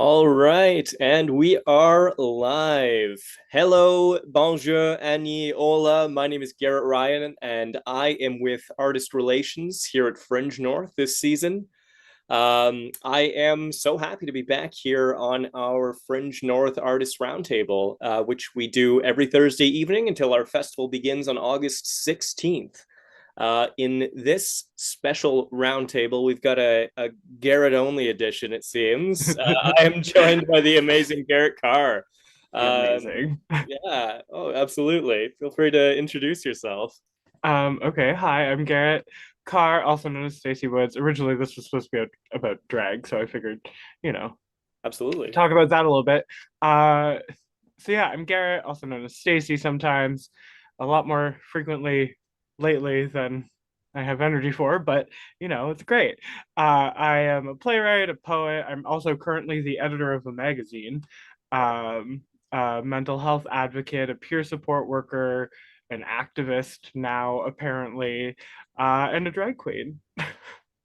All right, and we are live. Hello, bonjour, Annie, hola. My name is Garrett Ryan, and I am with Artist Relations here at Fringe North this season. I am so happy to be back here on our Fringe North Artist Roundtable, which we do every Thursday evening until our festival begins on August 16th. In this special roundtable, we've got a Garrett only edition, it seems. I am joined by the amazing Garrett Carr. The Um, amazing. yeah, oh, absolutely. Feel free to introduce yourself. Okay, hi, I'm Garrett. Carr, also known as Stacey Woods. Originally, this was supposed to be about drag, so I figured, you know, Absolutely. talk about that a little bit. Uh, so yeah, I'm Garrett, also known as Stacey sometimes, a lot more frequently lately than I have energy for, but it's great. I am a playwright, a poet. I'm also currently the editor of a magazine, um, a mental health advocate, a peer support worker, an activist now, apparently, and a drag queen.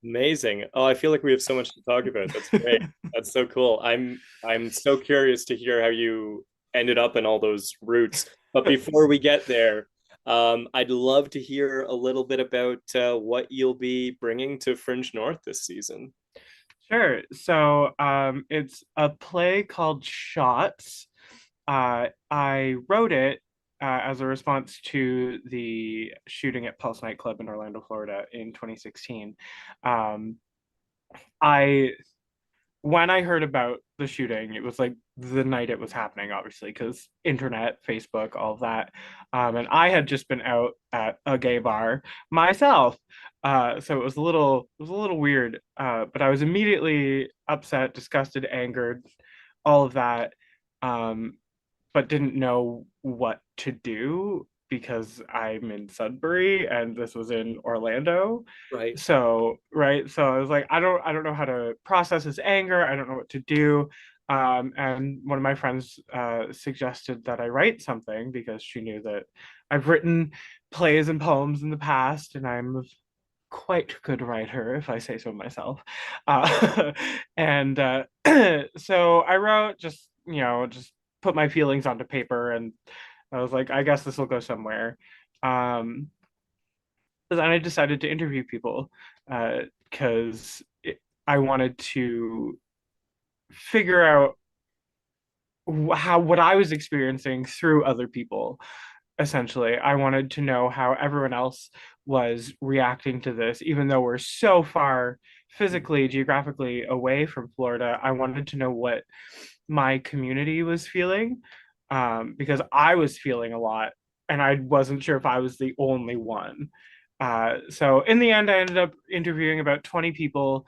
Amazing. Oh, I feel like we have so much to talk about. That's great. That's so cool. I'm so curious to hear how you ended up in all those routes. But before we get there, I'd love to hear a little bit about what you'll be bringing to Fringe North this season. Sure. So it's a play called Shots. I wrote it as a response to the shooting at Pulse nightclub in Orlando, Florida in 2016. Um, I when I heard about the shooting, it was like the night it was happening, obviously, because internet, Facebook, all of that. And I had just been out at a gay bar myself. So it was a little weird. But I was immediately upset, disgusted, angered, all of that. Um, but didn't know what to do because I'm in Sudbury and this was in Orlando. Right. So, right. So I was like, I don't know how to process this anger. I don't know what to do. And one of my friends suggested that I write something because she knew that I've written plays and poems in the past, and I'm a quite good writer, if I say so myself. And so I wrote just put my feelings onto paper, and I was like, I guess this will go somewhere. Um, but then I decided to interview people because I wanted to figure out how what I was experiencing through other people. Essentially, I wanted to know how everyone else was reacting to this, even though we're so far physically, geographically away from Florida. I wanted to know what my community was feeling, because I was feeling a lot, and I wasn't sure if I was the only one. So in the end, I ended up interviewing about 20 people.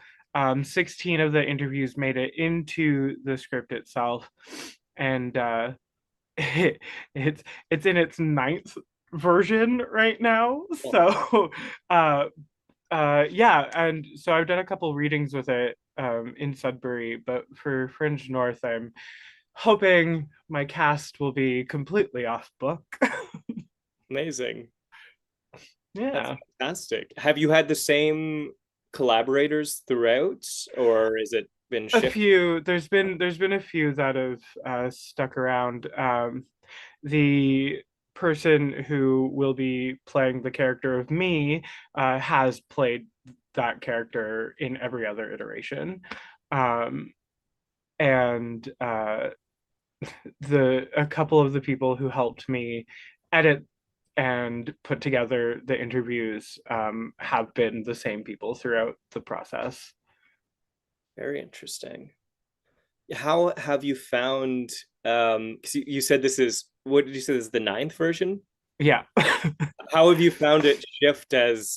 16 of the interviews made it into the script itself, and it, it's in its ninth version right now. So, uh, yeah, and so I've done a couple readings with it in Sudbury, but for Fringe North, I'm hoping my cast will be completely off book. Amazing. That's Yeah. fantastic. Have you had the same collaborators throughout, or has it been A shifted? few. There's been a few that have stuck around. The person who will be playing the character of me has played that character in every other iteration. Um, and the a couple of the people who helped me edit and put together the interviews have been the same people throughout the process. Very interesting. How have you found, because you said this is, what did you say, this is the ninth version? Yeah. How have you found it shift as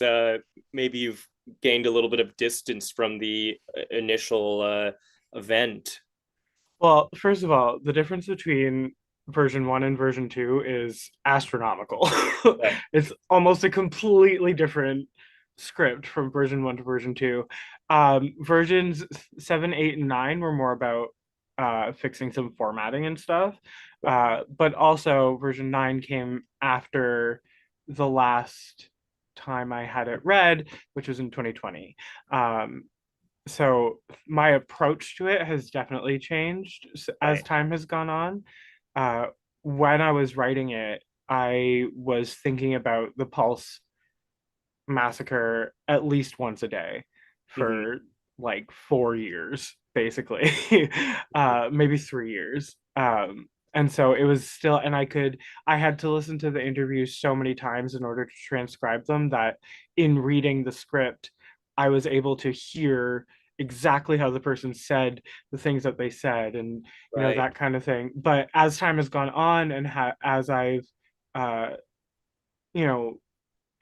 maybe you've gained a little bit of distance from the initial event? Well, first of all, the difference between version one and version two is astronomical. Yeah. It's almost a completely different script from version one to version two. Versions seven, eight, and nine were more about fixing some formatting and stuff. But also, version nine came after the last time I had it read, which was in 2020. Um, so my approach to it has definitely changed as Right. time has gone on. Uh, when I was writing it, I was thinking about the Pulse massacre at least once a day Hmm. for like 4 years, basically, maybe 3 years. And so it was still, and I had to listen to the interviews so many times in order to transcribe them that in reading the script, I was able to hear exactly how the person said the things that they said and, Right. that kind of thing. But as time has gone on and as I've, uh, you know,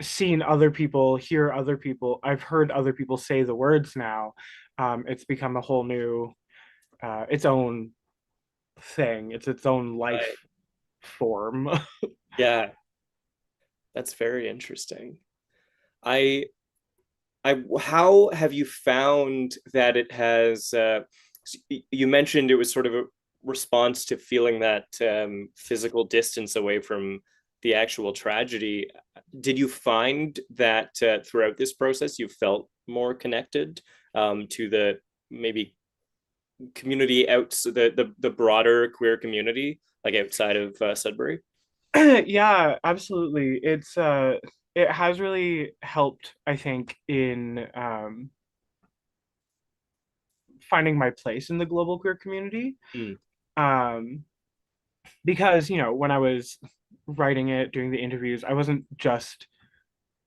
seen other people, hear other people, I've heard other people say the words now. It's become a whole new, its own thing. It's its own Right. life form. Yeah, that's very interesting. I how have you found that it has you mentioned it was sort of a response to feeling that physical distance away from the actual tragedy. Did you find that throughout this process you felt more connected to the maybe community out the broader queer community like outside of Sudbury? Yeah, absolutely. It has really helped, I think, in finding my place in the global queer community. Mm, Um, because, when I was writing it, doing the interviews, I wasn't just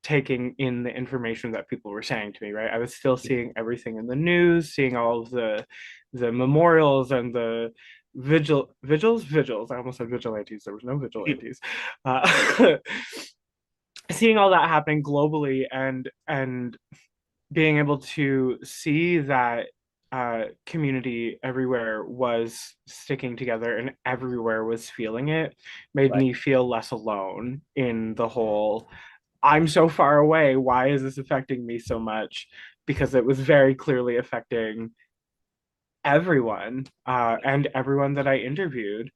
taking in the information that people were saying to me, right? I was still seeing everything in the news, seeing all of the memorials and the vigils. I almost said vigilantes. There was no vigilantes. Uh, seeing all that happening globally and being able to see that community everywhere was sticking together and everywhere was feeling it made right. me feel less alone in the whole I'm so far away. Why is this affecting me so much? Because it was very clearly affecting everyone, and everyone that I interviewed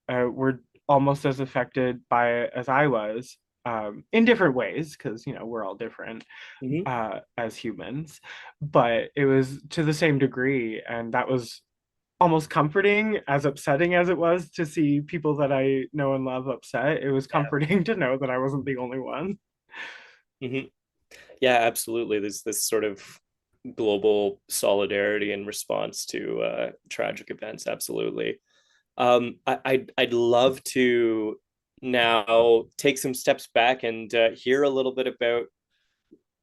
were almost as affected by it as I was, in different ways, because we're all different Mhm. as humans. But it was to the same degree, and that was almost comforting, as upsetting as it was to see people that I know and love upset. It was Yeah. comforting to know that I wasn't the only one. Mhm. Yeah, absolutely. There's this sort of global solidarity in response to tragic events. Absolutely. I'd love to now take some steps back and hear a little bit about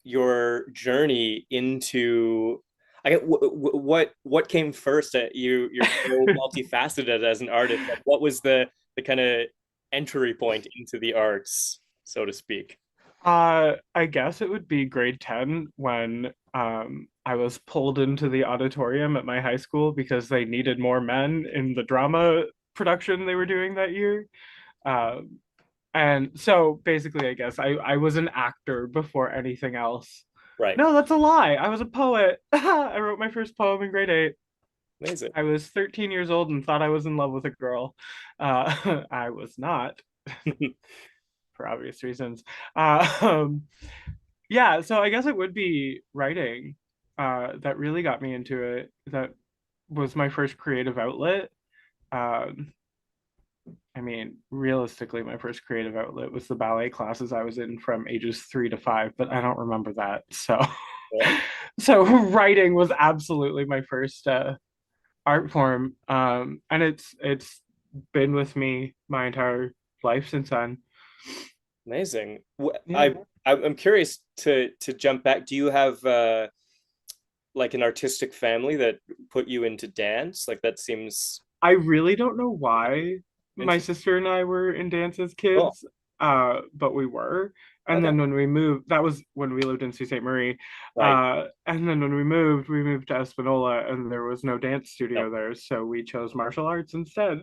your journey into. I get what came first. You're so multifaceted as an artist. Like, what was the kind of entry point into the arts, so to speak? I guess it would be grade 10 when I was pulled into the auditorium at my high school because they needed more men in the drama production they were doing that year. Um, and so basically, I guess I was an actor before anything else. Right. No, that's a lie. I was a poet. I wrote my first poem in grade 8. Amazing. I was 13 years old and thought I was in love with a girl. I was not, for obvious reasons. Um, yeah, so I guess it would be writing that really got me into it. That was my first creative outlet. Um, I mean, realistically, my first creative outlet was the ballet classes I was in from ages 3 to 5, but I don't remember that. So, Cool. so writing was absolutely my first art form, and it's been with me my entire life since then. Amazing. Yeah. I'm curious to jump back. Do you have like an artistic family that put you into dance? Like that seems I really don't know why my interesting. sister and I were in dance as Cool. kids, but we were. And Okay. then when we moved, that was when we lived in Sault Ste. Marie. Right. And then when we moved to Espanola, and there was no dance No. studio there, so we chose martial arts instead.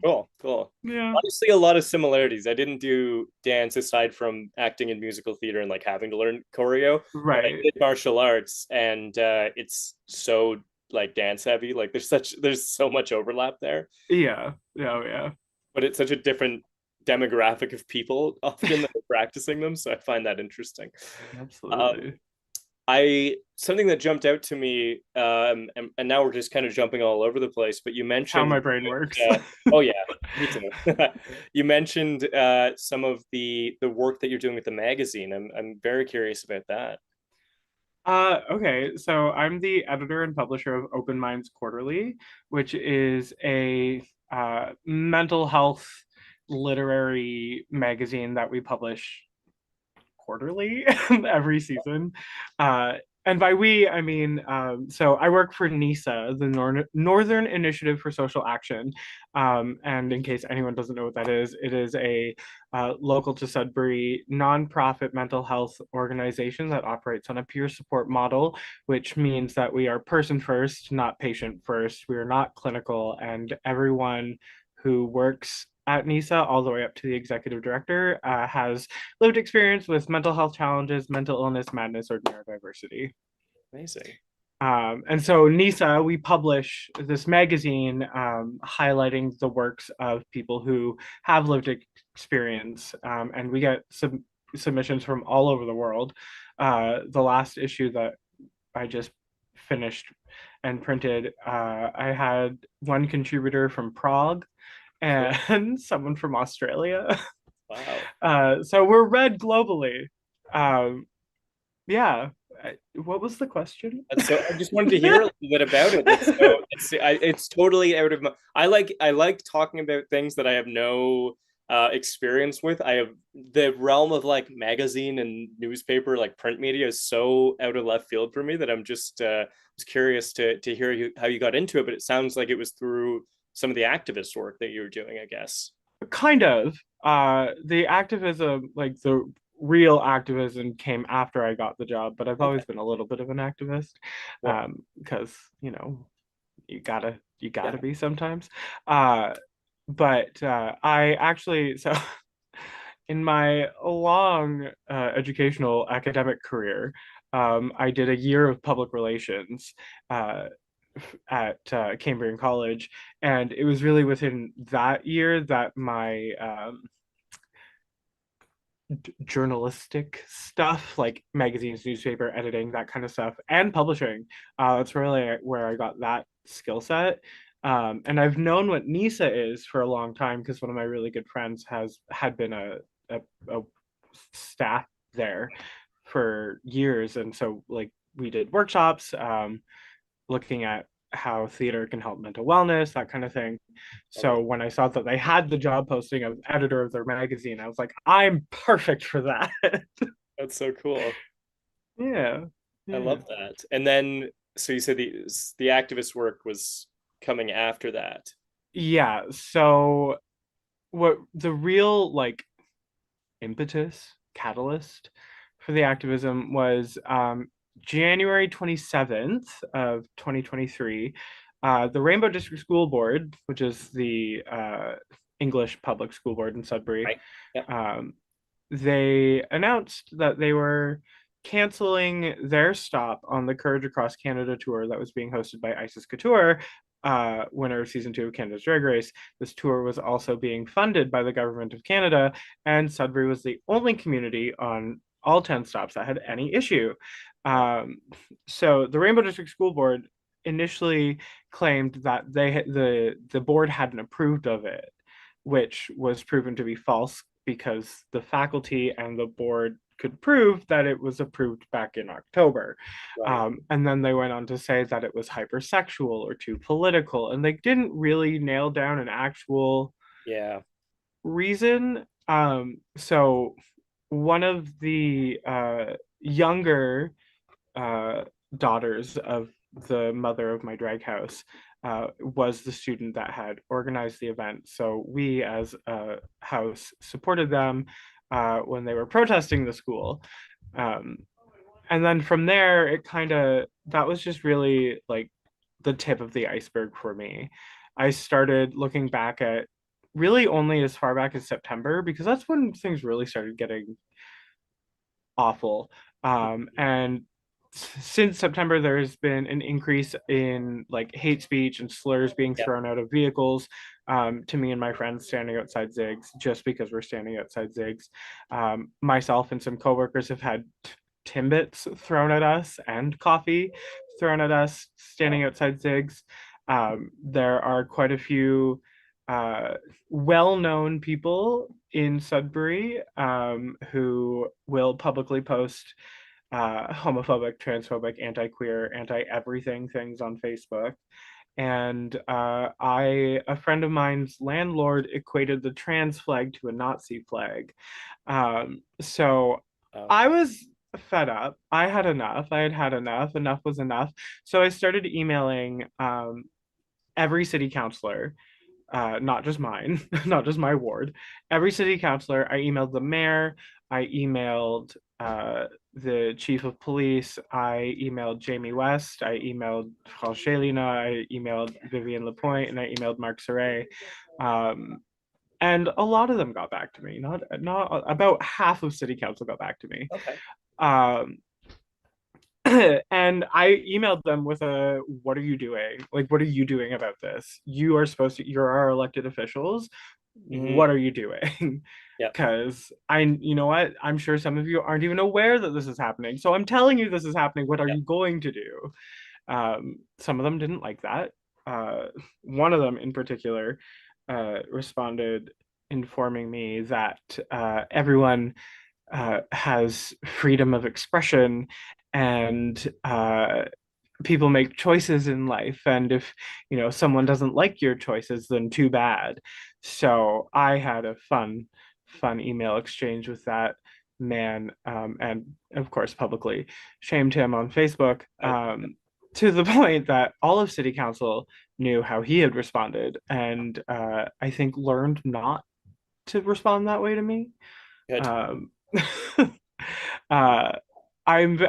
Cool. Cool. Yeah. Honestly, a lot of similarities. I didn't do dance aside from acting in musical theater and like having to learn choreo, but I Right. did martial arts, and it's so like dance heavy. Like there's so much overlap there, Yeah. Yeah. Oh, yeah. but it's such a different demographic of people often that are practicing them. So I find that interesting. Um, Absolutely. I something that jumped out to me, and now we're just kind of jumping all over the place. But you It's how mentioned, my brain works. oh yeah, me too. You mentioned some of the work that you're doing with the magazine. I'm very curious about that. Okay, so I'm the editor and publisher of Open Minds Quarterly, which is a mental health literary magazine that we publish quarterly every season. Uh, and by we, I mean, so I work for NISA, the Northern Initiative for Social Action. And in case anyone doesn't know what that is, it is a local to Sudbury nonprofit mental health organization that operates on a peer support model, which means that we are person first, not patient first. We are not clinical, and everyone who works at NISA, all the way up to the executive director, has lived experience with mental health challenges, mental illness, madness, or neurodiversity. Amazing. And so NISA, we publish this magazine highlighting the works of people who have lived experience, and we get submissions from all over the world. The last issue that I just finished and printed, I had one contributor from Prague Cool. and someone from Australia. Wow. So we're read globally. Um, yeah. What was the question? That's so. I just wanted to hear a little bit about it. It's totally out of my. I like talking about things that I have no experience with. I have the realm of like magazine and newspaper, like print media, is so out of left field for me that I'm just was curious to hear how you got into it. But it sounds like it was through some of the activist work that you were doing, I guess. Kind of. The activism, like the real activism, came after I got the job, but I've Okay. always been a little bit of an activist, Well, because you gotta yeah. be sometimes. Uh, but I actually so in my long educational academic career, I did a year of public relations uh, at Cambrian College, and it was really within that year that my journalistic stuff, like magazines, newspaper editing, that kind of stuff, and publishing, that's really where I got that skill set. And I've known what NISA is for a long time because one of my really good friends had been a staff there for years, and so like we did workshops, looking at how theater can help mental wellness, that kind of thing. Love So it. when I saw that they had the job posting of editor of their magazine, I was like, I'm perfect for that. That's so cool. Yeah. I Yeah. love that. And then, so you said the activist work was coming after that. Yeah. So what the real like impetus, catalyst for the activism was January 27th of 2023. The Rainbow District School Board, which is the English public school board in Sudbury, Right. Yeah. um, they announced that they were canceling their stop on the Courage Across Canada tour that was being hosted by Isis Couture, winner of season 2 of Canada's Drag Race. This tour was also being funded by the government of Canada, and Sudbury was the only community on all 10 stops that had any issue. Wow. Um, so the Rainbow District School Board initially claimed that the board hadn't approved of it, which was proven to be false because the faculty and the board could prove that it was approved back in October. Right. And then they went on to say that it was hypersexual or too political, and they didn't really nail down an actual Yeah. reason. So one of the younger uh, daughters of the mother of my drag house was the student that had organized the event. So we, as a house, supported them when they were protesting the school. Um, and then from there, it kind of, that was just really like the tip of the iceberg for me. I started looking back at really only as far back as September because that's when things really started getting awful. And since September, there has been an increase in like hate speech and slurs being Yeah. thrown out of vehicles to me and my friends standing outside Zigs just because we're standing outside Zigs. Myself and some coworkers have had Timbits thrown at us and coffee thrown at us standing Wow. outside Zig's. There are quite a few uh, well-known people in Sudbury who will publicly post homophobic, transphobic, anti-queer, anti-everything things on Facebook. And a friend of mine's landlord equated the trans flag to a Nazi flag. So Oh. I was fed up. I had enough. I had had enough. Enough was enough. So I started emailing every city councilor, not just mine, not just my ward. Every city councilor, I emailed the mayor, I emailed the chief of police, I emailed Jamie West, I emailed Francelina, I emailed Vivian Lapointe, and I emailed Mark Saray. Um, and a lot of them got back to me. Not about half of city council got back to me. Okay. Um, and I emailed them with a, what are you doing? Like, what are you doing about this? You are supposed to, you're our elected officials. Hmm. What are you doing? Yeah. Because you know what? I'm sure some of you aren't even aware that this is happening. So I'm telling you this is happening. What are Yeah. you going to do? Some of them didn't like that. Uh, One of them in particular responded informing me that everyone has freedom of expression and people make choices in life, and if someone doesn't like your choices, then too bad. So I had a fun email exchange with that man, and of course publicly shamed him on Facebook, Oh, to the point that all of city council knew how he had responded, and I think learned not to respond that way to me. good. um, uh, I'm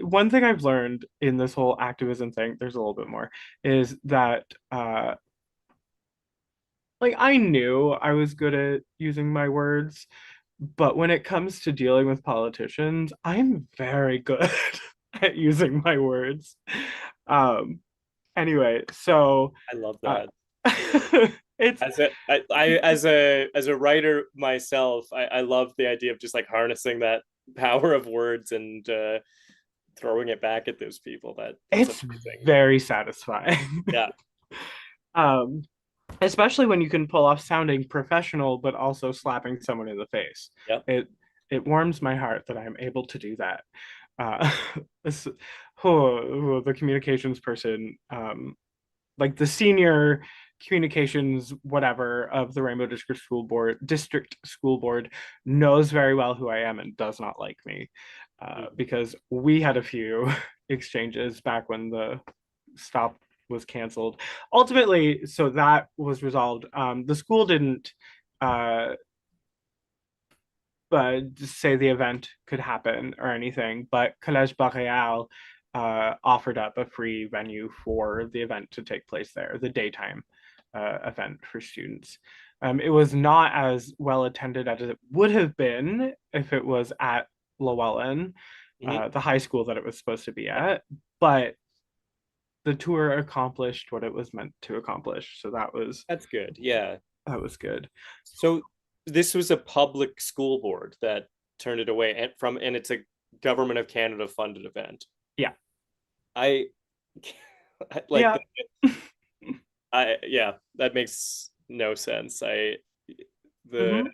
One thing I've learned in this whole activism thing, there's a little bit more, is that like I knew I was good at using my words, but when it comes to dealing with politicians, I'm very good at using my words. Um, anyway, so I love uh, that. it's As a writer myself, I love the idea of just like harnessing that power of words and throwing it back at those people. That's it's amazing. very satisfying. Yeah. um, Especially when you can pull off sounding professional but also slapping someone in the face. Yeah. It warms my heart that I'm able to do that. Uh, this, the communications person, like the senior communications whatever of the Rainbow District School Board, knows very well who I am and does not like me, Mhm. because we had a few exchanges back when the stop was canceled. Ultimately, so that was resolved. The school didn't uh, say the event could happen or anything, but Collège Boréal offered up a free venue for the event to take place there, the daytime event for students. It was not as well attended as it would have been if it was at Llewellyn, Mhm. the high school that it was supposed to be Yeah. at, but the tour accomplished what it was meant to accomplish. So That's good. Yeah. that was good. So this was a public school board that turned it away and it's a government of Canada funded event. Yeah. I like Yeah. I yeah, that makes no sense. The Mm-hmm.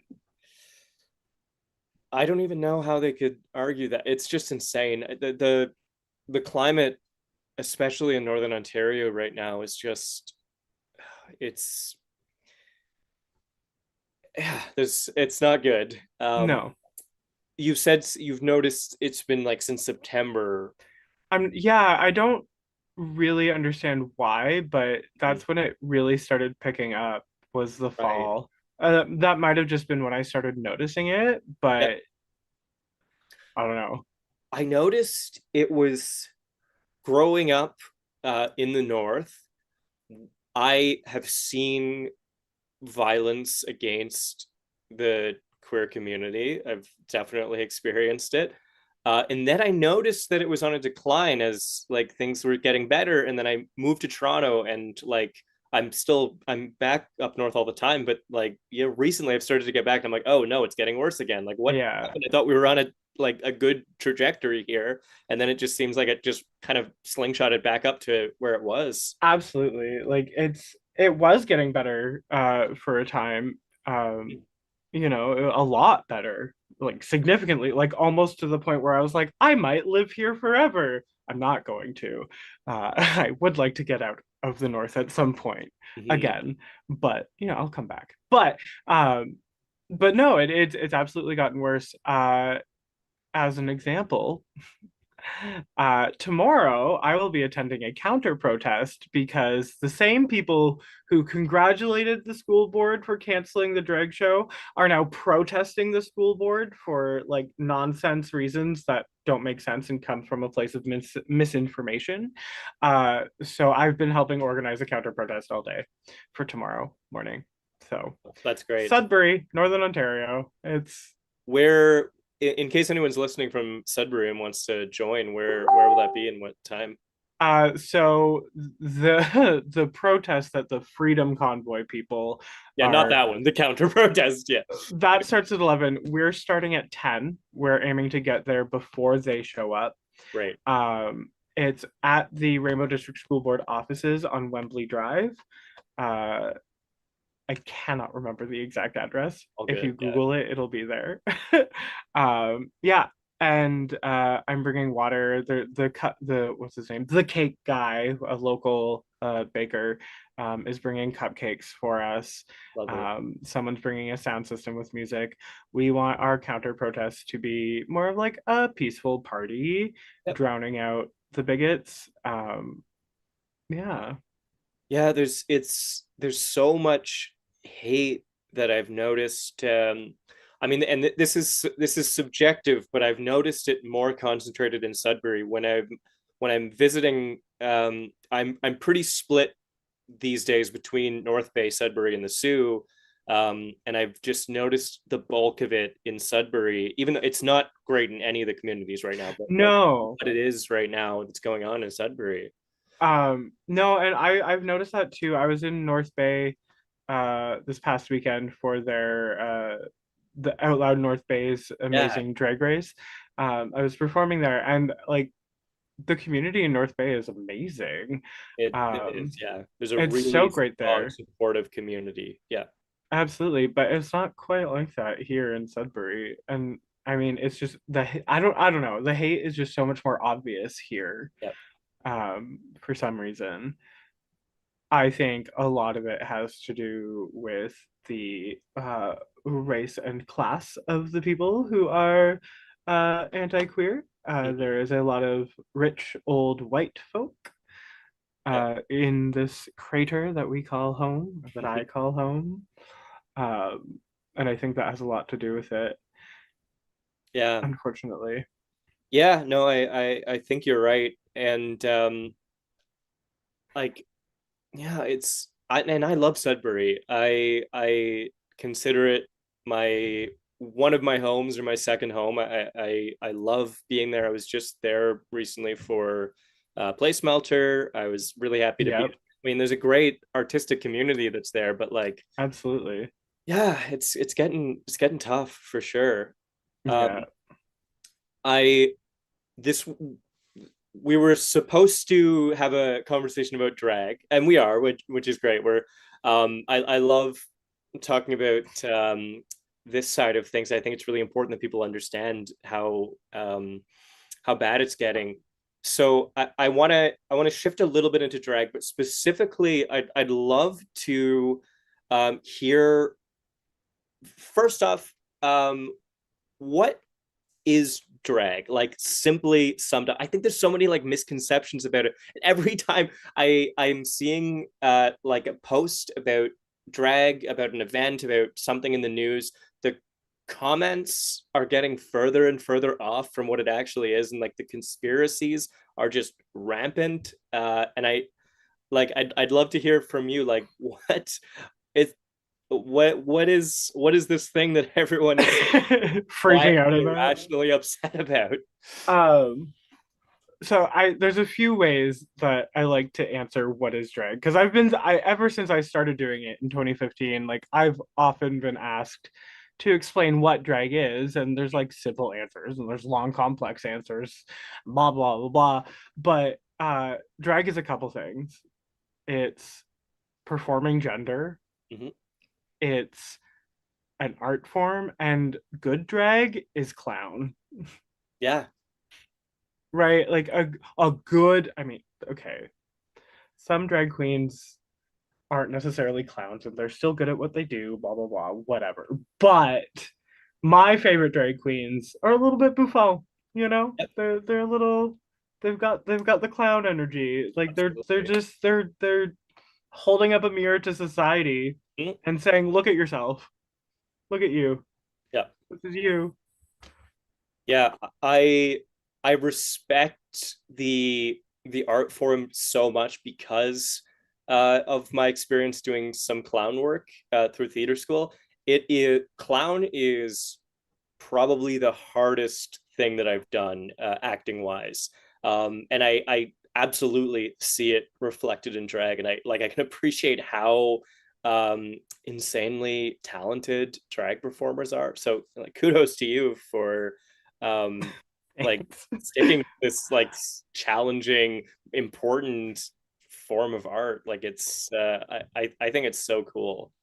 I don't even know how they could argue that. It's just insane. The climate, especially in Northern Ontario right now, is just it's yeah, there's it's not good. No. You said you've noticed it's been like since September. Yeah, I don't really understand why, but Mhm. that's when it really started picking up, was the Right. fall. That might have just been when I started noticing it, Yep. but I don't know. I noticed it was growing up in the north. I have seen violence against the queer community. I've definitely experienced it. And then I noticed that it was on a decline as like things were getting better. And then I moved to Toronto and like I'm back up north all the time, but like recently I've started to get back. And I'm like, oh no, it's getting worse again. Like what Yeah, happened? I thought we were on a good trajectory here, and then it just seems like it just kind of slingshotted back up to where it was. absolutely. Like it was getting better for a time. A lot better, like significantly, like almost to the point where I was like, I might live here forever. I'm not going to. I would like to get out of the north at some point Mhm. again, but I'll come back. Um, but no, it's absolutely gotten worse. As an example, tomorrow, I will be attending a counter protest because the same people who congratulated the school board for canceling the drag show are now protesting the school board for like nonsense reasons that don't make sense and come from a place of misinformation. So I've been helping organize a counter protest all day for tomorrow morning. So That's great. Sudbury, Northern Ontario. It's Where, in case anyone's listening from Sudbury and wants to join, where will that be and what time? so the protest that the Freedom Convoy people Yeah, not are that one. The counter protest. Yeah, that starts at 11. We're starting at 10. We're aiming to get there before they show up. right. It's at the Rainbow District School Board offices on Wembley Drive. Uh, I cannot remember the exact address. All If good. you Yeah, Google it, it'll be there. Yeah, and I'm bringing water. The what's his name? The cake guy, a local baker, is bringing cupcakes for us. lovely. Someone's bringing a sound system with music. We want our counter protest to be more of like a peaceful party, Yep. drowning out the bigots. Yeah, Yeah, there's so much hate that I've noticed. I mean, and this is subjective, but I've noticed it more concentrated in Sudbury when I'm visiting. I'm pretty split these days between North Bay, Sudbury, and the Sioux. And I've just noticed the bulk of it in Sudbury, even though it's not great in any of the communities right now, but like no. what it is right now that's going on in Sudbury. No, and I've noticed that too. I was in North Bay this past weekend for their the Out Loud North Bay's Yeah, amazing drag race. I was performing there and like the community in North Bay is amazing. it is. Um, Yeah, there's a it's so really great strong, there. supportive community. Yeah, Absolutely, but it's not quite like that here in Sudbury. And I mean, it's just I don't know. The hate is just so much more obvious here yeah. for some reason. I think a lot of it has to do with the race and class of the people who are anti-queer. Mhm. There is a lot of rich old white folk Yeah. in this crater that we call home, or that I call home. Um, and I think that has a lot to do with it, Yeah. unfortunately. Yeah, no, I think you're right. And like yeah, and I love Sudbury. I consider it my one of my homes or my second home. I love being there. I was just there recently for Play Smelter. I was really happy to be. Yep, I mean, there's a great artistic community that's there, but like, absolutely. yeah, it's getting tough for sure. Um, Yeah. I this we were supposed to have a conversation about drag, and we are, which is great. I love talking about this side of things. I think it's really important that people understand how bad it's getting. So I want to shift a little bit into drag, but specifically, I'd love to hear first off, what is drag, like simply summed up. I think there's so many like misconceptions about it. Every time I'm seeing like a post about drag, about an event, about something in the news, the comments are getting further and further off from what it actually is, and like the conspiracies are just rampant. And I'd love to hear from you, like what is what is this thing that everyone is Freaking out quietly about. irrationally upset about? Um, so I there's a few ways that I like to answer what is drag because I ever since I started doing it in 2015, like I've often been asked to explain what drag is, and there's like simple answers and there's long complex answers, blah blah blah blah. But drag is a couple things. It's performing gender, Hmm. it's an art form, and good drag is clown. Yeah, Right? Like a good, I mean, okay, some drag queens aren't necessarily clowns and they're still good at what they do, blah blah blah, whatever. But my favorite drag queens are a little bit buffon, you know? yep, They're a little they've got the clown energy. Like they're absolutely. just they're holding up a mirror to society Mhm. and saying, "Look at yourself. Look at you. Yeah, This is you." yeah. I respect the art form so much because of my experience doing some clown work through theater school. It is clown is probably the hardest thing that I've done acting wise. And I absolutely see it reflected in drag, and I can appreciate how um, insanely talented drag performers are. So like kudos to you for um, like Thanks. sticking with this like challenging, important form of art. Like it's I think it's so cool.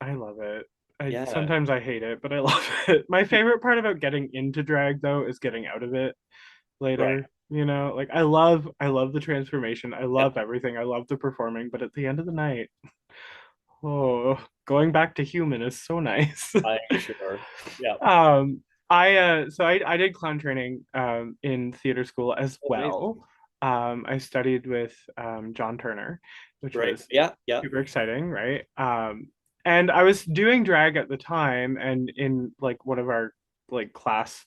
I love it. I Yeah, sometimes I hate it, but I love it. My favorite part about getting into drag though is getting out of it right. later. You know, like I love the transformation. I Yeah, love everything. I love the performing, but at the end of the night, oh, going back to human is so nice. I'm sure. Yeah. I did clown training in theater school as Oh, amazing. well. I studied with John Turner, which Right. was Yeah. Yeah. super exciting, right? And I was doing drag at the time, and in like one of our like class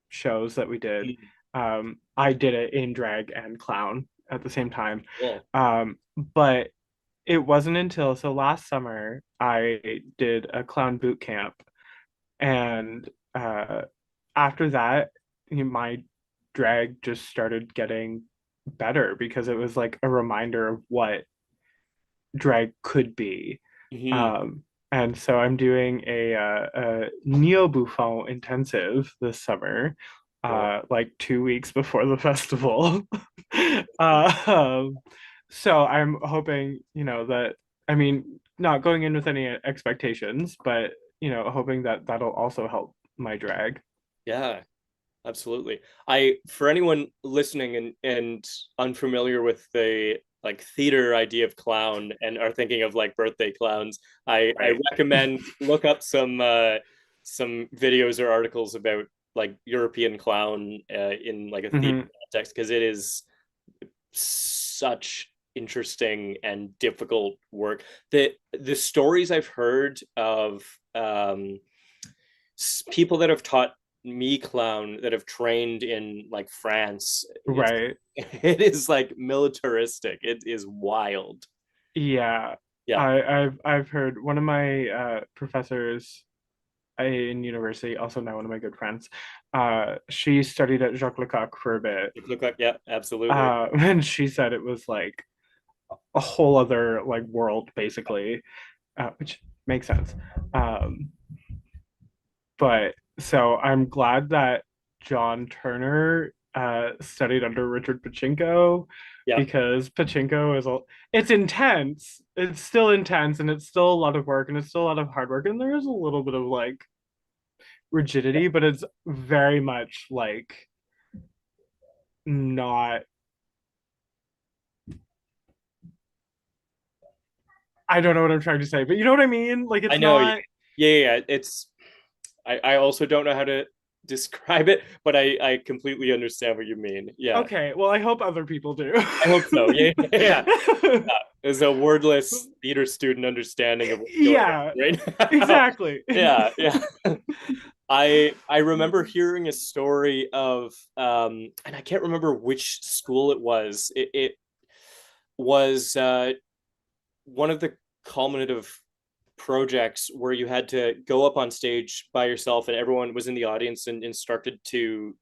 shows that we did, Mm, I did it in drag and clown at the same time. cool. But it wasn't until so last summer I did a clown boot camp, and after that, my drag just started getting better because it was like a reminder of what drag could be. Hmm. Um, and so I'm doing a neo Buffon intensive this summer, Cool. like 2 weeks before the festival. um, so I'm hoping, that I mean, not going in with any expectations, but hoping that that'll also help my drag. Yeah, absolutely. I for anyone listening and unfamiliar with the like theater idea of clown and are thinking of like birthday clowns, I Right. recommend look up some videos or articles about like European clown in like a theater Hmm. context because it is such interesting and difficult work. The stories I've heard of people that have taught me clown that have trained in like France, it's Right. it is like militaristic. It is wild. Yeah. Yeah. I've heard one of my professors in university, also now one of my good friends, she studied at Jacques Lecoq for a bit. Look like yeah, absolutely. And she said it was like a whole other like world basically, which makes sense. Um, but so I'm glad that John Turner studied under Richard Pachinko Yeah. because Pachinko is it's intense. It's still intense and it's still a lot of work and it's still a lot of hard work and there is a little bit of like rigidity, but it's very much like not. I don't know what I'm trying to say, but you know what I mean? Like I it's know. Yeah, not yeah, yeah. It's I also don't know how to describe it, but I completely understand what you mean. Yeah. okay. Well, I hope other people do. I hope so. Yeah, yeah, yeah. There's a wordless theater student understanding of what's going Yeah, on right now. exactly. Yeah, yeah. I remember hearing a story of and I can't remember which school it was. It was one of the culminative projects where you had to go up on stage by yourself and everyone was in the audience and instructed to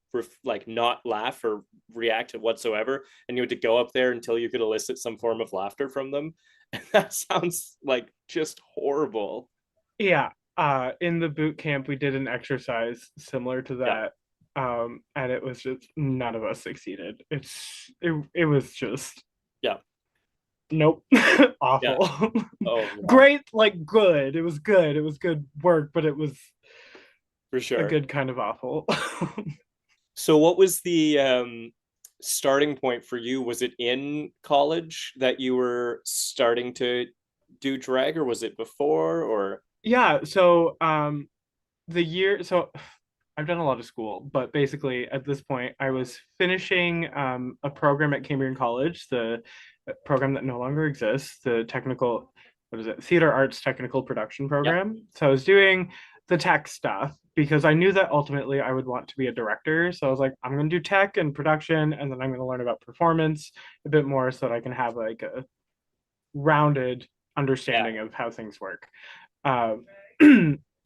like not laugh or react whatsoever, and you had to go up there until you could elicit some form of laughter from them. And that sounds like just horrible. Yeah. In the boot camp, we did an exercise similar to Yeah, that. And it was just none of us succeeded. It was just yeah, nope. yeah. Awful. Oh wow, Great, like good. It was good. It was good work, but it was for a sure. good kind of awful. So what was the starting point for you? Was it in college that you were starting to do drag, or was it before, or Yeah, so the year so I've done a lot of school, but basically at this point I was finishing a program at Cambrian College, the program that no longer exists, the technical, what is it, theater arts technical production yeah. program. So I was doing the tech stuff because I knew that ultimately I would want to be a director. So I was like, I'm going to do tech and production, and then I'm going to learn about performance a bit more so that I can have like a rounded Yeah. understanding of how things work. Um,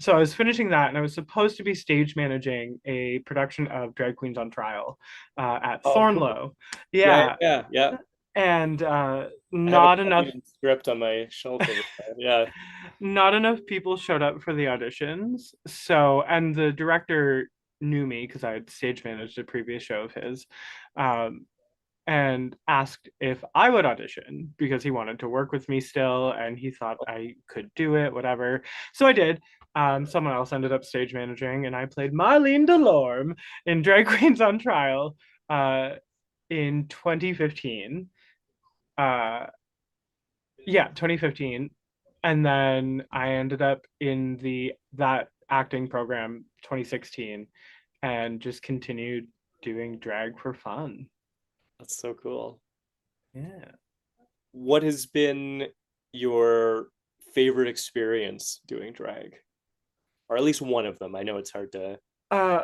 so I was finishing that, and I was supposed to be stage managing a production of Drag Queens on Trial at Oh, cool. Thornlow. Yeah, Yeah, yeah, yeah. and I have a not copy enough of the script on my shelf over there. Yeah. not enough people showed up for the auditions. So, and the director knew me because I had stage managed a previous show of his. Um, and asked if I would audition because he wanted to work with me still and he thought I could do it, whatever. So I did. Someone else ended up stage managing, and I played Marlene Delorme in Drag Queens on Trial in 2015. Uh, yeah, 2015. And then I ended up in the that acting program 2016 and just continued doing drag for fun. That's so cool. Yeah. What has been your favorite experience doing drag? Or at least one of them. I know it's hard to Uh,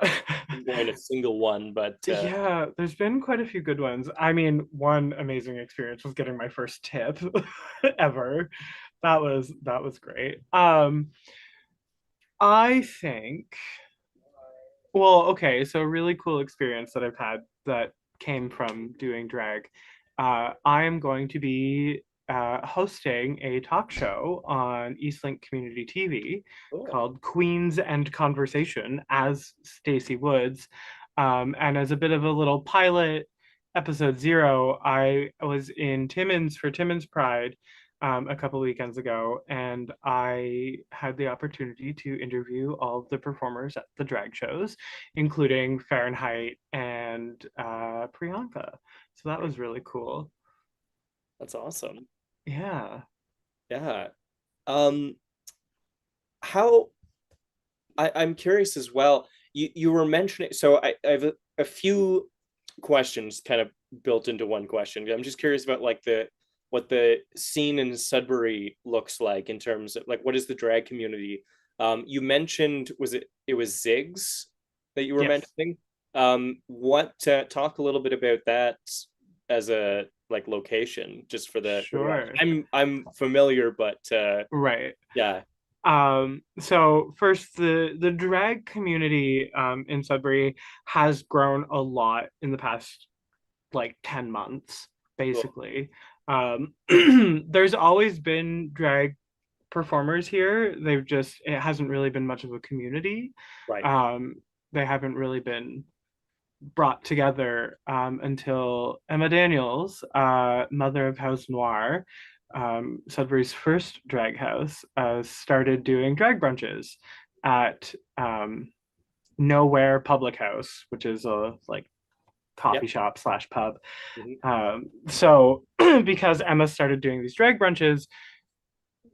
pinpoint a single one, but yeah, there's been quite a few good ones. I mean, one amazing experience was getting my first tip ever. That was great. I think, well, okay, so a really cool experience that I've had that came from doing drag. I am going to be hosting a talk show on Eastlink Community TV cool. called Queens and Conversation as Stacey Woods. And as a bit of a little pilot, episode 0, I was in Timmins for Timmins Pride a couple weekends ago, and I had the opportunity to interview all of the performers at the drag shows, including Fahrenheit and Priyanka. So that was really cool. That's awesome. Yeah. Yeah. Um, how I'm curious as well. You were mentioning, so I have a few questions kind of built into one question. I'm just curious about like the what the scene in Sudbury looks like in terms of like what is the drag community. You mentioned, it was Ziggs that you were Yes. mentioning. What Talk a little bit about that as a like location, just for the audience. Sure. I'm familiar, but Right. yeah, So first, the drag community in Sudbury has grown a lot in the past like 10 months, cool, basically. There's always been drag performers here. It hasn't really been much of a community. right. Um, they haven't really been brought together until Emma Daniels, mother of House Noir, Sudbury's first drag house, started doing drag brunches at Nowhere Public House, which is a like Yeah. coffee shop slash pub. Mhm. So because Emma started doing these drag brunches,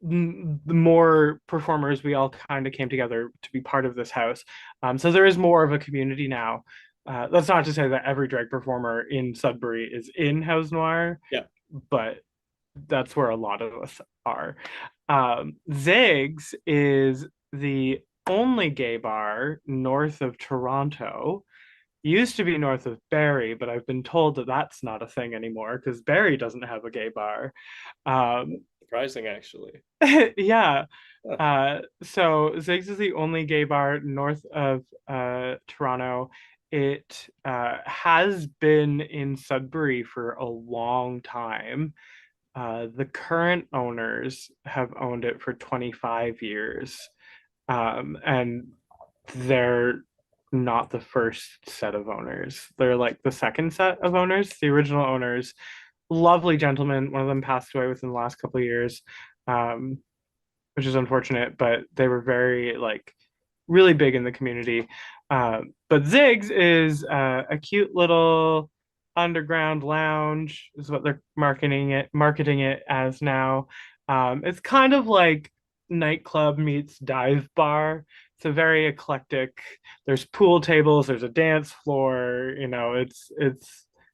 the more performers we all kind of came together to be part of this house. So there is more of a community now. That's not to say that every drag performer in Sudbury is in House Noir, Yeah. but that's where a lot of us are. Ziggs is the only gay bar north of Toronto. Used to be north of Barrie, but I've been told that that's not a thing anymore because Barrie doesn't have a gay bar. Um, Surprising, actually. Yeah. Huh. So Zig's is the only gay bar north of Toronto. It has been in Sudbury for a long time. The current owners have owned it for 25 years. And they're not the first set of owners. They're like the second set of owners. The original owners, lovely gentlemen. One of them passed away within the last couple of years, um, which is unfortunate, but they were very like really big in the community. But Zig's is a cute little underground lounge, is what they're marketing it as now. It's kind of like nightclub meets dive bar. It's a very eclectic. There's pool tables, there's a dance floor, it's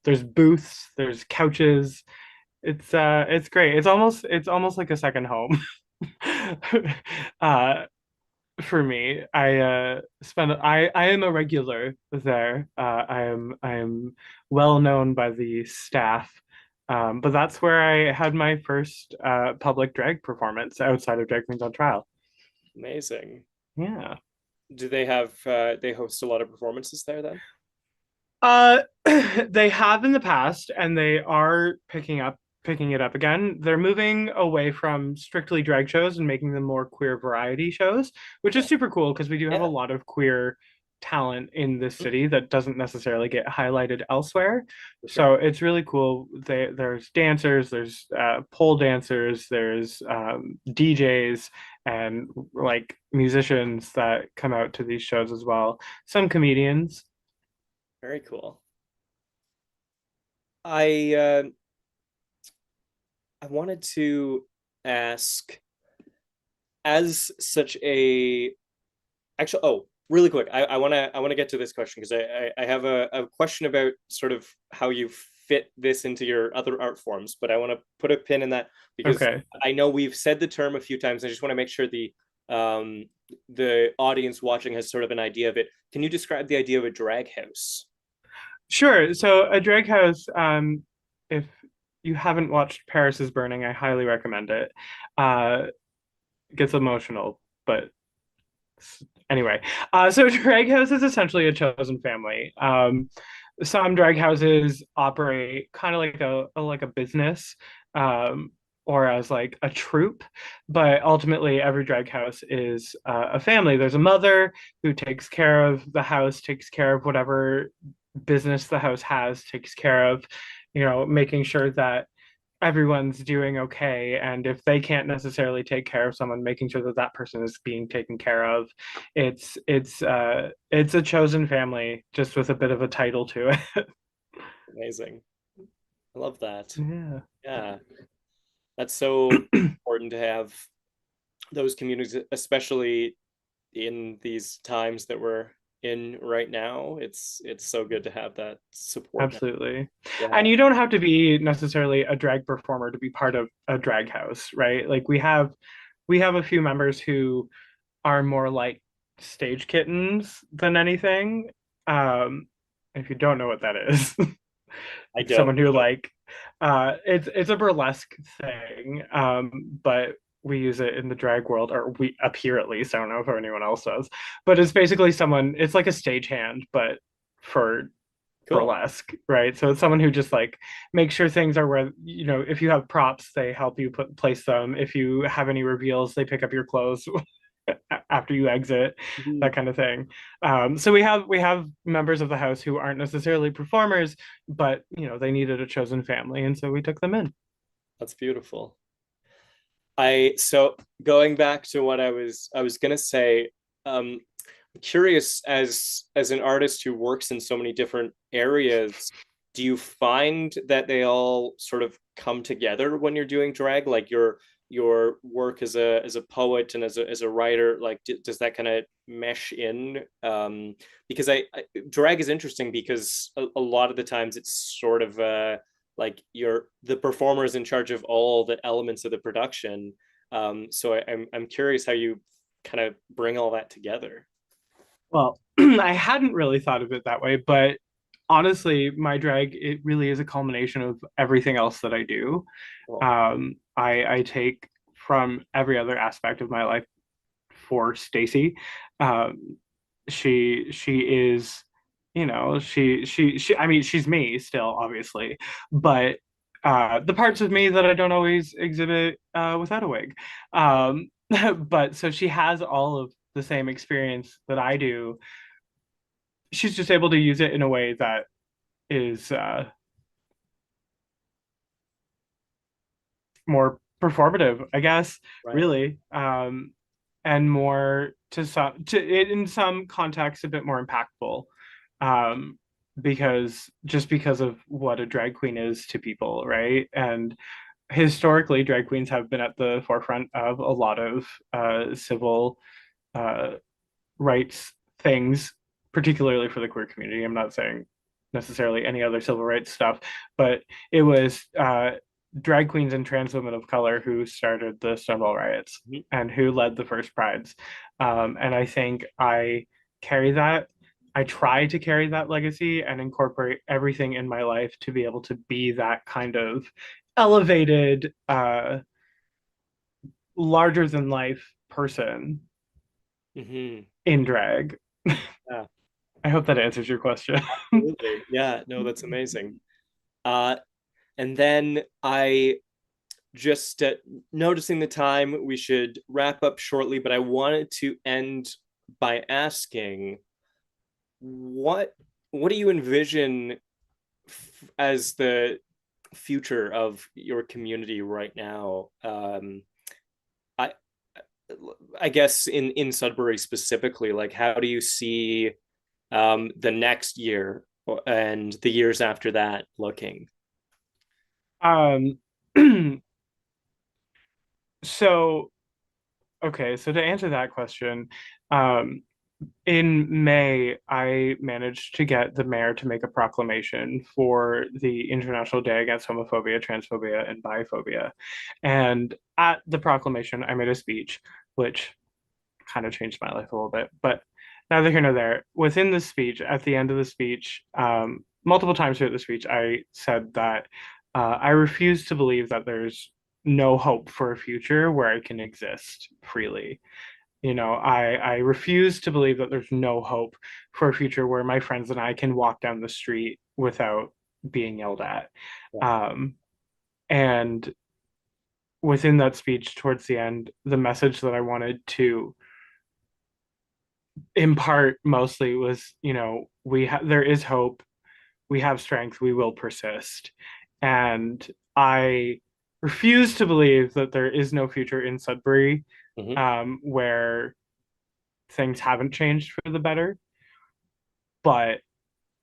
there's booths, there's couches. It's great. It's almost like a second home. uh for me. I am a regular there. I am well known by the staff. But that's where I had my first public drag performance outside of Drag Queens on Trial. Amazing. Yeah. Do they host a lot of performances there then? Uh, they have in the past, and they are picking it up again. They're moving away from strictly drag shows and making them more queer variety shows, which is super cool because we do have a Yeah. lot of queer talent in this city that doesn't necessarily get highlighted elsewhere. For sure. So it's really cool. There's dancers, there's pole dancers, there's DJs and like musicians that come out to these shows as well. Some comedians. Very cool. I wanted to ask, as such a actually, oh, really quick, I want to get to this question because I have a question about sort of how you fit this into your other art forms, but I want to put a pin in that because Okay. I know we've said the term a few times. I just want to make sure um the audience watching has sort of an idea of it. Can you describe the idea of a drag house? Sure. So a drag house, if you haven't watched Paris is Burning, I highly recommend it. It gets emotional, but anyway. So drag house is essentially a chosen family. Some drag houses operate kind of like a business, or as like a troupe, but ultimately every drag house is a family. There's a mother who takes care of the house, takes care of whatever business the house has, takes care of, making sure that everyone's doing okay, and if they can't necessarily take care of someone, making sure that that person is being taken care of. It's a chosen family just with a bit of a title to it. Amazing. I love that. Yeah. Yeah, that's so important to have those communities, especially in these times that we're in right now. It's so good to have that support network. Absolutely. Yeah. And you don't have to be necessarily a drag performer to be part of a drag house, right? Like we have a few members who are more like stage kittens than anything. Um, if you don't know what that is, I don't. someone who like it's a burlesque thing, but we use it in the drag world, or we up here at least. I don't know if anyone else does, but it's basically someone. It's like a stagehand, but for Cool. burlesque, right? So it's someone who just like makes sure things are where, if you have props, they help you place them. If you have any reveals, they pick up your clothes after you exit, Mhm. that kind of thing. So we have members of the house who aren't necessarily performers, but they needed a chosen family, and so we took them in. That's beautiful. I so going back to what I was gonna say, I'm curious, as an artist who works in so many different areas, do you find that they all sort of come together when you're doing drag? Like your work as a poet and as a writer, like does that kind of mesh in? Because drag is interesting because a lot of the times it's sort of like you're the performer is in charge of all the elements of the production. So I'm curious how you kind of bring all that together. Well, I hadn't really thought of it that way, but honestly, my drag, it really is a culmination of everything else that I do. Cool. Um, I take from every other aspect of my life for Stacy. Um, she is, she I mean, she's me still, obviously, but the parts of me that I don't always exhibit without a wig. But so she has all of the same experience that I do. She's just able to use it in a way that is more performative, I guess, Right. really, and more in some contexts a bit more impactful, um, because of what a drag queen is to people, right? And historically, drag queens have been at the forefront of a lot of civil uh, rights things, particularly for the queer community. I'm not saying necessarily any other civil rights stuff, but it was drag queens and trans women of color who started the Stonewall riots Mhm. and who led the first prides. And I think I carry that. I try to carry that legacy and incorporate everything in my life to be able to be that kind of elevated, larger than life person Hmm. in drag. Yeah, I hope that answers your question. absolutely. Yeah, no, that's amazing. Uh, and then I just noticing the time, we should wrap up shortly, but I wanted to end by asking what what do you envision as the future of your community right now? I I guess in Sudbury specifically, like how do you see the next year and the years after that looking? um, so okay, so to answer that question, um, in May, I managed to get the mayor to make a proclamation for the International Day Against Homophobia, Transphobia, and Biphobia. And at the proclamation, I made a speech, which kind of changed my life a little bit, but neither here nor there. Within the speech, at the end of the speech, multiple times throughout the speech, I said that I refuse to believe that there's no hope for a future where I can exist freely. I refuse to believe that there's no hope for a future where my friends and I can walk down the street without being yelled at. Yeah. Um, and within that speech, towards the end, the message that I wanted to impart mostly was, there is hope, we have strength, we will persist. And I refuse to believe that there is no future in Sudbury, Hmm. where things haven't changed for the better. But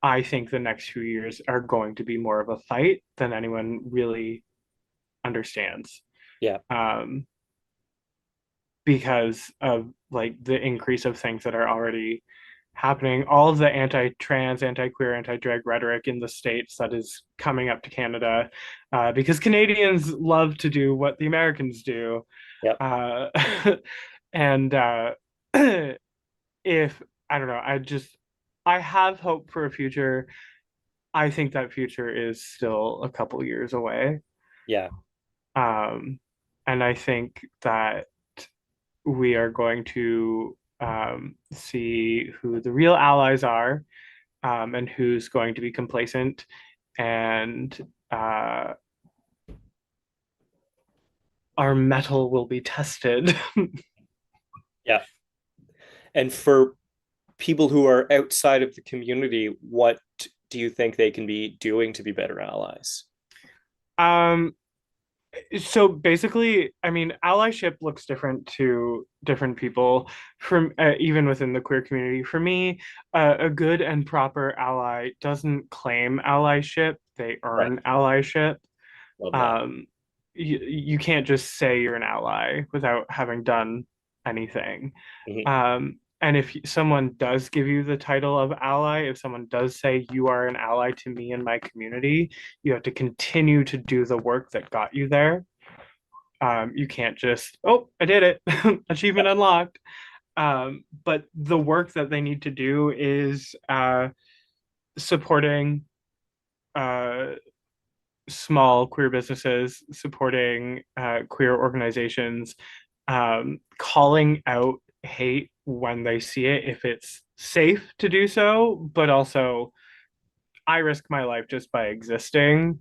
I think the next few years are going to be more of a fight than anyone really understands. Yeah. Um, because of like the increase of things that are already happening, all of the anti-trans, anti-queer, anti-drag rhetoric in the states that is coming up to Canada, because Canadians love to do what the Americans do, Yeah. uh, and if I don't know, I have hope for a future. I think that future is still a couple years away. Yeah. Um, and I think that we are going to see who the real allies are, and who's going to be complacent. And uh, our metal will be tested. Yeah. And for people who are outside of the community, what do you think they can be doing to be better allies? um, so basically, I mean, allyship looks different to different people from even within the queer community. For me, a good and proper ally doesn't claim allyship, they Right. earn allyship. Love that. Um, you can't just say you're an ally without having done anything. Hmm. And if someone does give you the title of ally, if someone does say you are an ally to me and my community, you have to continue to do the work that got you there. You can't just, oh, I did it, Yeah. achievement unlocked. But the work that they need to do is supporting uh, small queer businesses, supporting queer organizations, calling out hate when they see it if it's safe to do so, but also I risk my life just by existing.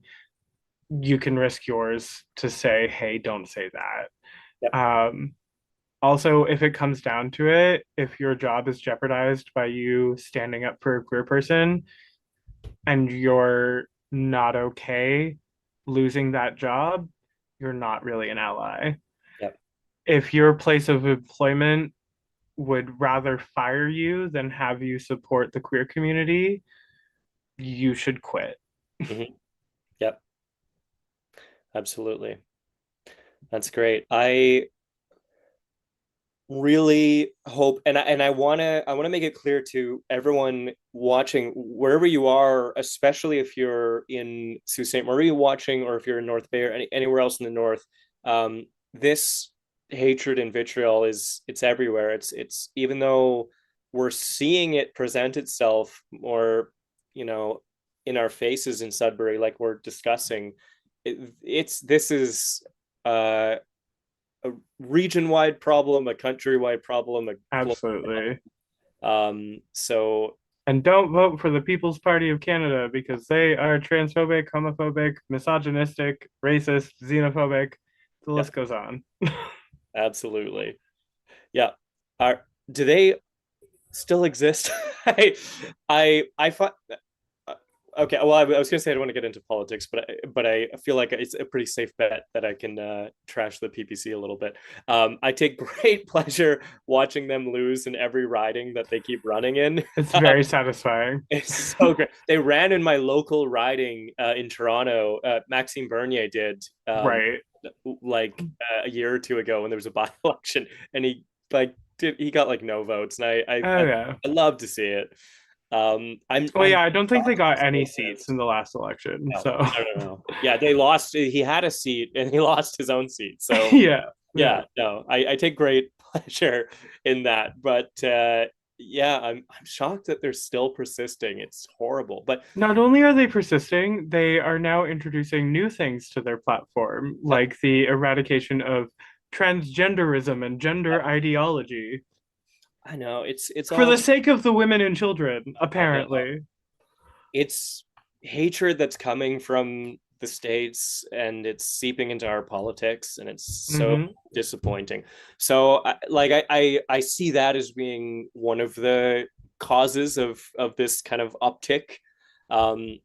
You can risk yours to say, hey, don't say Yep. that. Also, if it comes down to it, if your job is jeopardized by you standing up for a queer person and you're not okay losing that job, you're not really an ally. Yep. If your place of employment would rather fire you than have you support the queer community, you should quit. Hmm. Yep. Absolutely. That's great. I really hope, and I want to make it clear to everyone watching, wherever you are, especially if you're in Sault Ste. Marie watching, or if you're in North Bay or anywhere else in the north. This hatred and vitriol it's everywhere. It's even though we're seeing it present itself more, you know, in our faces in Sudbury, like we're discussing. It's this is a region-wide problem, a country-wide problem, a global Absolutely. so And don't vote for the People's Party of Canada because they are transphobic, homophobic, misogynistic, racist, xenophobic. The yeah, list goes on. absolutely. Yeah. Are do they still exist? I find okay. Well, I was gonna say I don't want to get into politics, but I feel like it's a pretty safe bet that I can trash the PPC a little bit. I take great pleasure watching them lose in every riding that they keep running in. It's very satisfying. It's so great. They ran in my local riding in Toronto. Maxime Bernier did Right. like a year or two ago when there was a by-election, and he got like no votes, and Oh yeah. I love to see it. Well, I'm yeah, I don't think they shocked got it any still seats exists. in the last election. No, So no, no, no. Yeah, they lost. He had a seat and he lost his own seat. So yeah, yeah. yeah, no, I take great pleasure in that. But yeah, I'm shocked that they're still persisting. It's horrible. But Not only are they persisting, they are now introducing new things to their platform, yep, like the eradication of transgenderism and gender yep, ideology I know it's for all the sake of the women and children, I know. apparently. It's hatred that's coming from the states, and it's seeping into our politics, and it's so Hmm. disappointing. So I see that as being one of the causes of this kind of uptick. um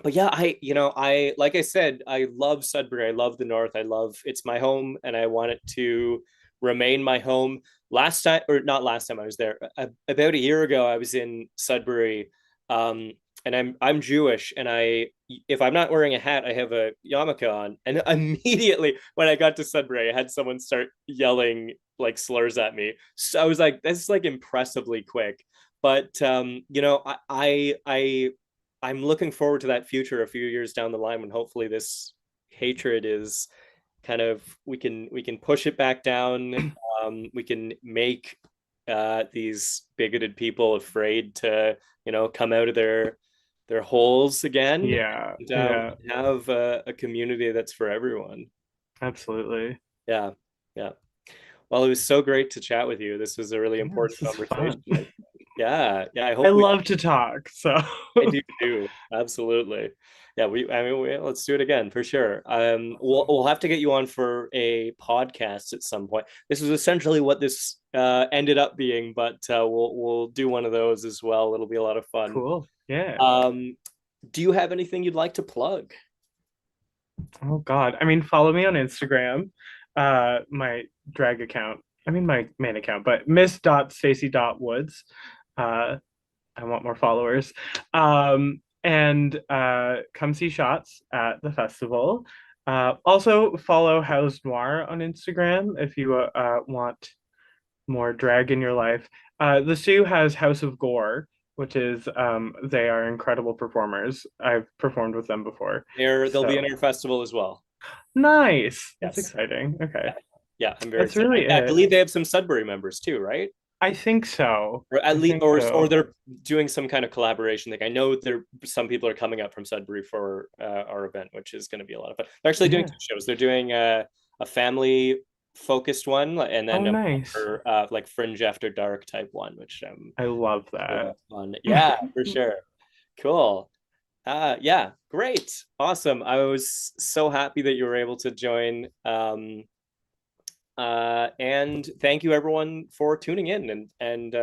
but yeah, I like I said, I love Sudbury, I love the north, I love it's my home, and I want it to remain my home. Last time, or not last time I was there, about a year ago I was in Sudbury. And I'm Jewish, and I if I'm not wearing a hat, I have a yarmulke on, and immediately when I got to Sudbury I had someone start yelling like slurs at me. So I was like, this is like impressively quick. But I'm looking forward to that future a few years down the line when hopefully this hatred is kind of we can push it back down. We can make these bigoted people afraid to come out of their holes again, Yeah, and yeah, we can have a community that's for everyone. absolutely. Yeah, yeah. Well, it was so great to chat with you. This was a really Yeah, important this is conversation. fun. Yeah, yeah. I I hope we love to talk, so I do too. Absolutely. Yeah, I mean, let's do it again for sure. We'll have to get you on for a podcast at some point. This is essentially what this ended up being, but we'll do one of those as well. It'll be a lot of fun. cool. Yeah. Um, do you have anything you'd like to plug? Oh God. I mean, follow me on Instagram. My drag account. I mean my main account, but miss.stacy.woods. Uh, I want more followers. And come see shots at the festival. Also follow House Noir on Instagram if you want more drag in your life. The Sioux has House of Gore, which is they are incredible performers. I've performed with them before. They'll be in So our festival as well. nice. That's Yes. exciting. Okay. Yeah, yeah. I'm very That's excited. really I it. believe they have some Sudbury members too, right? I think so. or at I least, think or so. they're doing some kind of collaboration thing. I know there some people are coming up from Sudbury for our event, which is going to be a lot of fun. They're actually doing Yeah. two shows. They're doing a family focused one, and Oh, then a nice. more, like Fringe After Dark type one, which I love a lot that. of fun. Yeah, for sure. Cool. Yeah, great. Awesome. I was so happy that you were able to join. And thank you everyone for tuning in and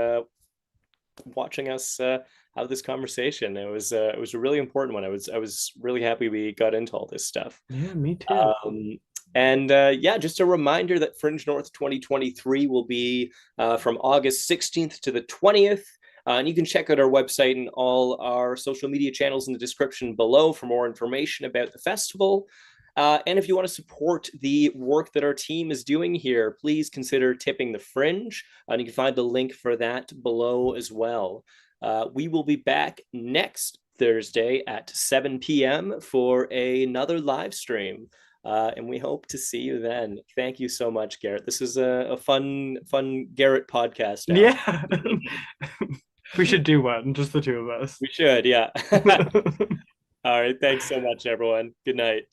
watching us have this conversation. It was a really important one. I was really happy we got into all this stuff. Yeah, me too. And yeah, just a reminder that Fringe North 2023 will be from August 16th to the 20th. And you can check out our website and all our social media channels in the description below for more information about the festival. And if you want to support the work that our team is doing here, please consider tipping the Fringe. And you can find the link for that below as well. We will be back next Thursday at 7 p.m. for another live stream. And we hope to see you then. Thank you so much, Garrett. This is a fun Garrett podcast now. Yeah. We should do one, just the two of us. We should, yeah. All right. Thanks so much, everyone. Good night.